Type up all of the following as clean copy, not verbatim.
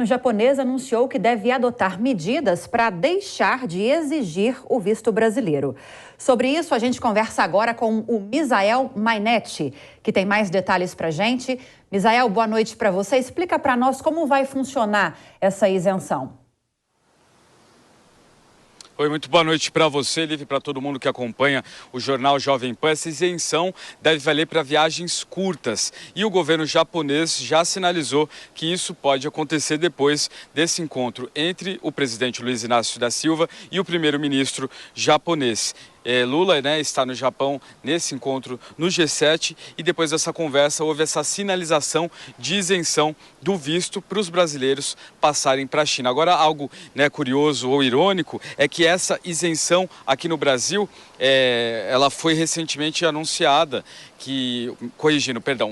O japonês anunciou que deve adotar medidas para deixar de exigir o visto brasileiro. Sobre isso, a gente conversa agora com o Misael Mainetti, que tem mais detalhes para a gente. Misael, boa noite para você. Explica para nós como vai funcionar essa isenção. Oi, muito boa noite para você, Liv, e para todo mundo que acompanha o jornal Jovem Pan. Essa isenção deve valer para viagens curtas e o governo japonês já sinalizou que isso pode acontecer depois desse encontro entre o presidente Luiz Inácio da Silva e o primeiro-ministro japonês. Lula, está no Japão nesse encontro no G7 e depois dessa conversa houve essa sinalização de isenção do visto para os brasileiros passarem para a China. Agora, algo curioso ou irônico é que essa isenção aqui no Brasil, ela foi recentemente anunciada,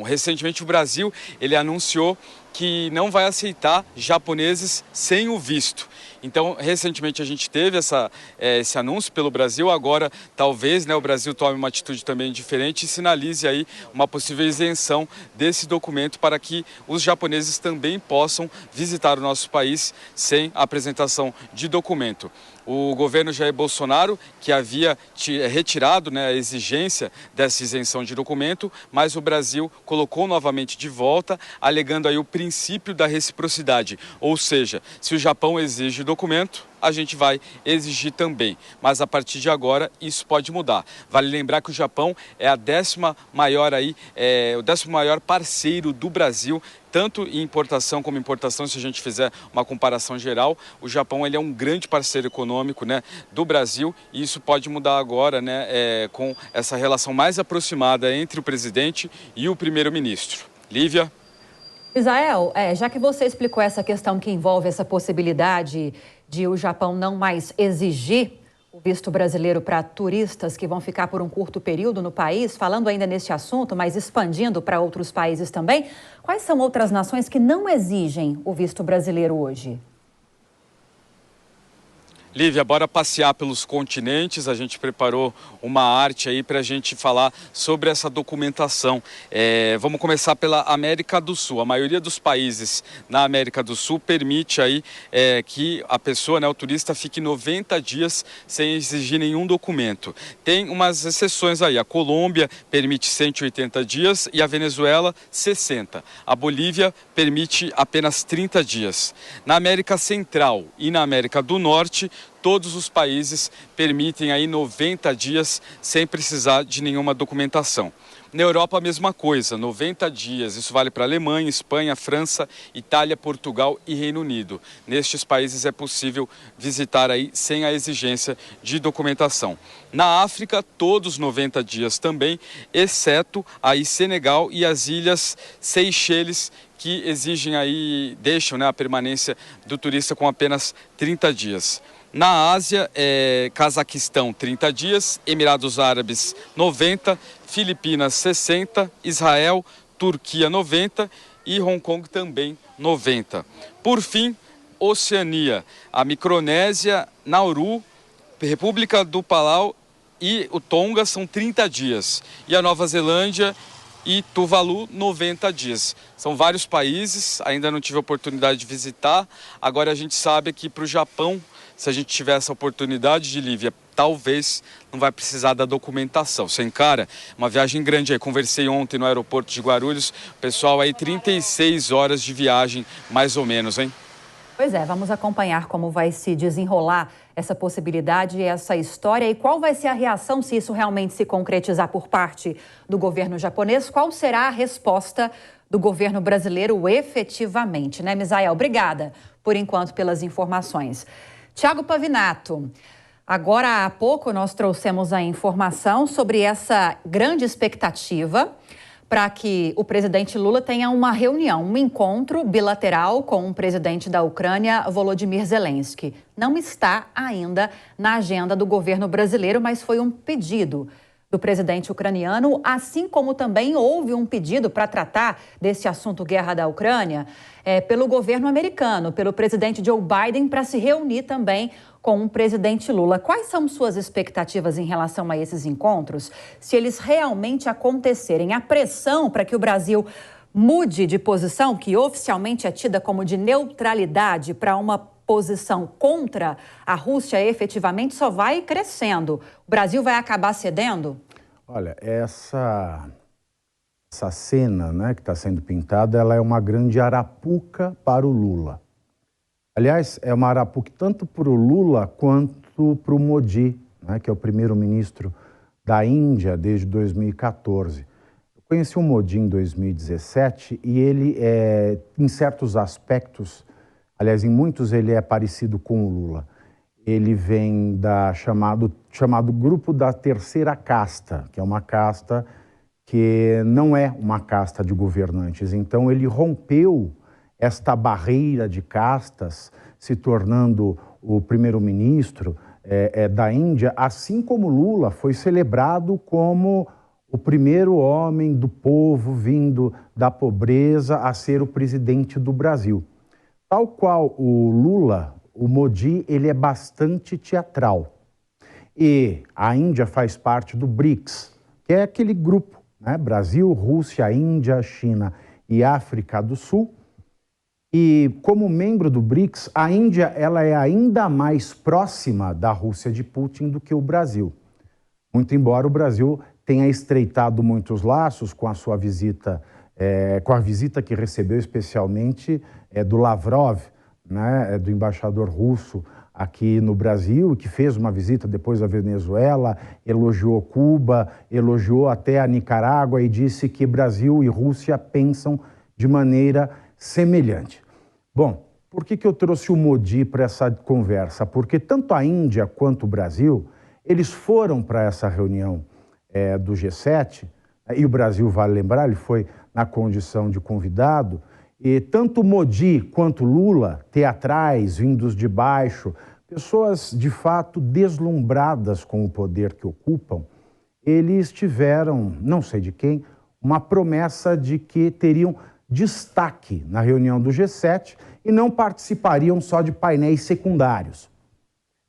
recentemente o Brasil ele anunciou que não vai aceitar japoneses sem o visto. Então, recentemente a gente teve esse anúncio pelo Brasil, agora talvez o Brasil tome uma atitude também diferente e sinalize aí uma possível isenção desse documento para que os japoneses também possam visitar o nosso país sem apresentação de documento. O governo Jair Bolsonaro, que havia retirado a exigência dessa isenção de documento, mas o Brasil colocou novamente de volta, alegando aí o princípio da reciprocidade. Ou seja, se o Japão exige documento, a gente vai exigir também. Mas a partir de agora, isso pode mudar. Vale lembrar que o Japão é o 10º maior parceiro do Brasil, tanto em importação como importação. Se a gente fizer uma comparação geral, o Japão ele é um grande parceiro econômico do Brasil, e isso pode mudar agora com essa relação mais aproximada entre o presidente e o primeiro-ministro. Lívia? Misael, já que você explicou essa questão que envolve essa possibilidade de o Japão não mais exigir o visto brasileiro para turistas que vão ficar por um curto período no país, falando ainda neste assunto, mas expandindo para outros países também, quais são outras nações que não exigem o visto brasileiro hoje? Lívia, bora passear pelos continentes. A gente preparou uma arte aí para a gente falar sobre essa documentação. Vamos começar pela América do Sul. A maioria dos países na América do Sul permite aí que a pessoa, o turista, fique 90 dias sem exigir nenhum documento. Tem umas exceções aí. A Colômbia permite 180 dias e a Venezuela 60. A Bolívia permite apenas 30 dias. Na América Central e na América do Norte, todos os países permitem aí 90 dias sem precisar de nenhuma documentação. Na Europa, a mesma coisa, 90 dias. Isso vale para a Alemanha, Espanha, França, Itália, Portugal e Reino Unido. Nestes países é possível visitar aí sem a exigência de documentação. Na África, todos 90 dias também, exceto aí Senegal e as ilhas Seychelles, que exigem aí, deixam a permanência do turista com apenas 30 dias. Na Ásia, Cazaquistão 30 dias, Emirados Árabes 90, Filipinas 60, Israel, Turquia 90 e Hong Kong também 90. Por fim, Oceania, a Micronésia, Nauru, República do Palau e o Tonga são 30 dias. E a Nova Zelândia e Tuvalu, 90 dias. São vários países, ainda não tive a oportunidade de visitar. Agora a gente sabe que para o Japão, se a gente tiver essa oportunidade de Lívia, talvez não vai precisar da documentação. Você encara uma viagem grande aí. Conversei ontem no aeroporto de Guarulhos, pessoal aí 36 horas de viagem, mais ou menos, hein? Pois é, vamos acompanhar como vai se desenrolar essa possibilidade, essa história e qual vai ser a reação se isso realmente se concretizar por parte do governo japonês. Qual será a resposta do governo brasileiro efetivamente, né, Misael? Obrigada, por enquanto, pelas informações. Tiago Pavinato, agora há pouco nós trouxemos a informação sobre essa grande expectativa para que o presidente Lula tenha uma reunião, um encontro bilateral com o presidente da Ucrânia, Volodymyr Zelensky. Não está ainda na agenda do governo brasileiro, mas foi um pedido do presidente ucraniano, assim como também houve um pedido para tratar desse assunto guerra da Ucrânia pelo governo americano, pelo presidente Joe Biden, para se reunir também com o presidente Lula. Quais são suas expectativas em relação a esses encontros? Se eles realmente acontecerem, a pressão para que o Brasil mude de posição, que oficialmente é tida como de neutralidade, para uma posição contra a Rússia, efetivamente só vai crescendo. O Brasil vai acabar cedendo? Olha, essa cena, né, que está sendo pintada, ela é uma grande arapuca para o Lula. Aliás, é uma arapuca tanto para o Lula quanto para o Modi, né, que é o primeiro-ministro da Índia desde 2014. Eu conheci o Modi em 2017 e ele, em certos aspectos, aliás, em muitos ele é parecido com o Lula. Ele vem da chamado grupo da terceira casta, que é uma casta que não é uma casta de governantes. Então ele rompeu esta barreira de castas, se tornando o primeiro-ministro da Índia, assim como Lula foi celebrado como o primeiro homem do povo vindo da pobreza a ser o presidente do Brasil. Tal qual o Lula, o Modi, ele é bastante teatral. E a Índia faz parte do BRICS, que é aquele grupo, né? Brasil, Rússia, Índia, China e África do Sul. E como membro do BRICS, a Índia ela é ainda mais próxima da Rússia de Putin do que o Brasil. Muito embora o Brasil tenha estreitado muitos laços com a sua visita, com a visita que recebeu especialmente do Lavrov, né, do embaixador russo aqui no Brasil, que fez uma visita depois à Venezuela, elogiou Cuba, elogiou até a Nicarágua e disse que Brasil e Rússia pensam de maneira semelhante. Bom, por que eu trouxe o Modi para essa conversa? Porque tanto a Índia quanto o Brasil, eles foram para essa reunião do G7, e o Brasil, vale lembrar, ele foi na condição de convidado, e tanto Modi quanto Lula, teatrais, vindos de baixo, pessoas de fato deslumbradas com o poder que ocupam, eles tiveram, não sei de quem, uma promessa de que teriam destaque na reunião do G7 e não participariam só de painéis secundários.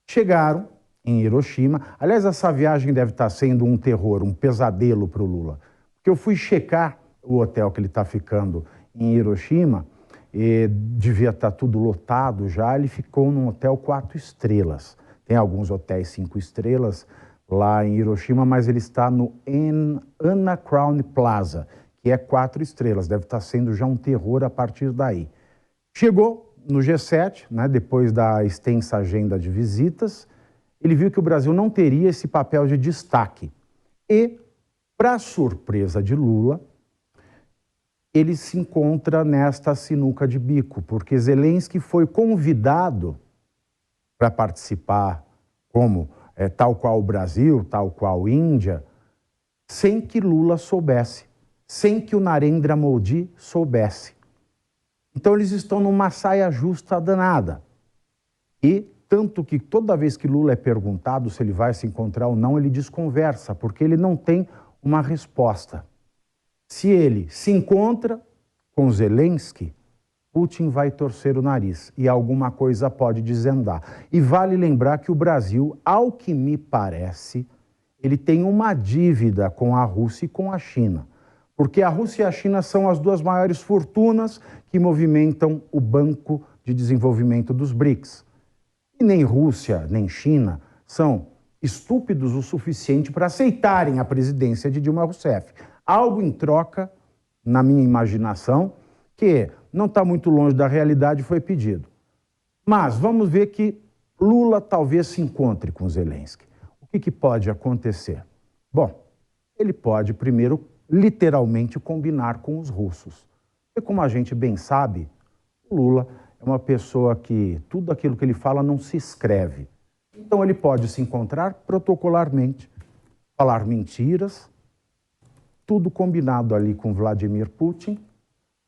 Chegaram em Hiroshima. Aliás, essa viagem deve estar sendo um terror, um pesadelo para o Lula. Porque eu fui checar o hotel que ele está ficando em Hiroshima e devia estar tudo lotado já. Ele ficou num hotel 4 estrelas. Tem alguns hotéis 5 estrelas lá em Hiroshima, mas ele está no Anna Crown Plaza, que é 4 estrelas. Deve estar sendo já um terror a partir daí. Chegou no G7, né, depois da extensa agenda de visitas, ele viu que o Brasil não teria esse papel de destaque. E, para surpresa de Lula, ele se encontra nesta sinuca de bico, porque Zelensky foi convidado para participar, como tal qual o Brasil, tal qual a Índia, sem que Lula soubesse, sem que o Narendra Modi soubesse. Então eles estão numa saia justa danada. E tanto que toda vez que Lula é perguntado se ele vai se encontrar ou não, ele desconversa, porque ele não tem uma resposta. Se ele se encontra com Zelensky, Putin vai torcer o nariz e alguma coisa pode desandar. E vale lembrar que o Brasil, ao que me parece, ele tem uma dívida com a Rússia e com a China. Porque a Rússia e a China são as duas maiores fortunas que movimentam o Banco de Desenvolvimento dos BRICS. E nem Rússia, nem China são estúpidos o suficiente para aceitarem a presidência de Dilma Rousseff. Algo em troca, na minha imaginação, que não está muito longe da realidade, foi pedido. Mas vamos ver que Lula talvez se encontre com Zelensky. O que pode acontecer? Bom, ele pode primeiro, literalmente, combinar com os russos. E como a gente bem sabe, o Lula é uma pessoa que tudo aquilo que ele fala não se escreve. Então ele pode se encontrar protocolarmente, falar mentiras, tudo combinado ali com Vladimir Putin,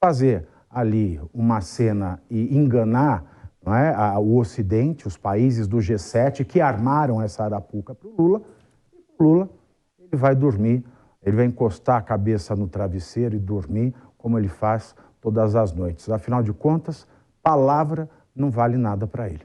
fazer ali uma cena e enganar, não é, o Ocidente, os países do G7 que armaram essa arapuca para o Lula. E o Lula, ele vai dormir, ele vai encostar a cabeça no travesseiro e dormir como ele faz todas as noites. Afinal de contas, palavra não vale nada para ele.